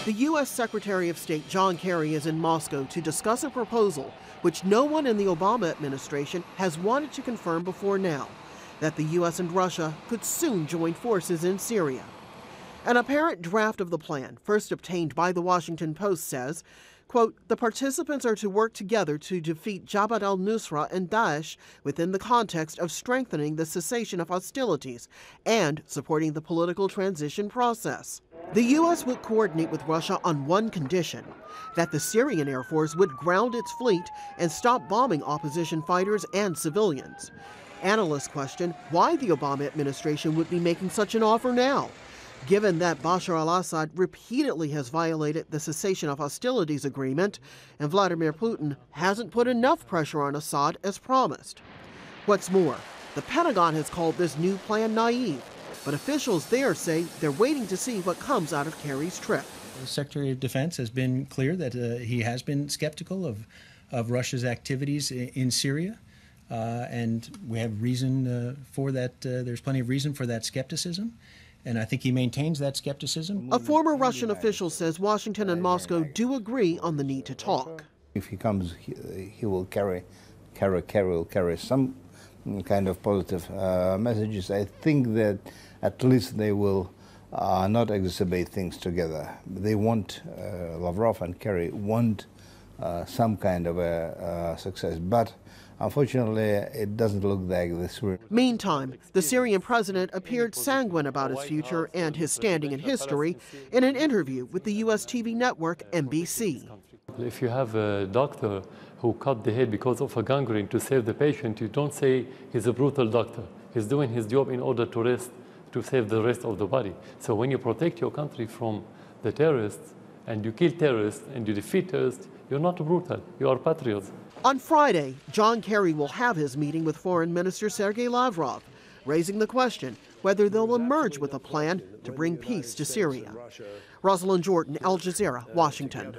The U.S. Secretary of State John Kerry is in Moscow to discuss a proposal which no one in the Obama administration has wanted to confirm before now, that the U.S. and Russia could soon join forces in Syria. An apparent draft of the plan, first obtained by the Washington Post, says, quote, the participants are to work together to defeat Jabhat al-Nusra and Daesh within the context of strengthening the cessation of hostilities and supporting the political transition process. The U.S. would coordinate with Russia on one condition, that the Syrian Air Force would ground its fleet and stop bombing opposition fighters and civilians. Analysts question why the Obama administration would be making such an offer now, given that Bashar al-Assad repeatedly has violated the cessation of hostilities agreement and Vladimir Putin hasn't put enough pressure on Assad as promised. What's more, the Pentagon has called this new plan naive, but officials there say they're waiting to see what comes out of Kerry's trip. The Secretary of Defense has been clear that he has been skeptical of Russia's activities in Syria, and we have reason for that. There's plenty of reason for that skepticism, and I think he maintains that skepticism. A former Russian official says Washington and Moscow do agree on the need to talk. If he comes, he will carry some kind of positive messages. I think that at least they will not exacerbate things together. They want, Lavrov and Kerry want some kind of a success, but unfortunately it doesn't look like this. Meantime, the Syrian president appeared sanguine about his future and his standing in history in an interview with the U.S. TV network NBC. If you have a doctor who cut the head because of a gangrene to save the patient, you don't say he's a brutal doctor. He's doing his job in order to save the rest of the body. So when you protect your country from the terrorists, and you kill terrorists, and you defeat terrorists, you're not brutal, you are patriots. On Friday, John Kerry will have his meeting with Foreign Minister Sergei Lavrov, raising the question whether they'll emerge with a plan to bring peace to Syria. Rosiland, Al Jazeera, Washington.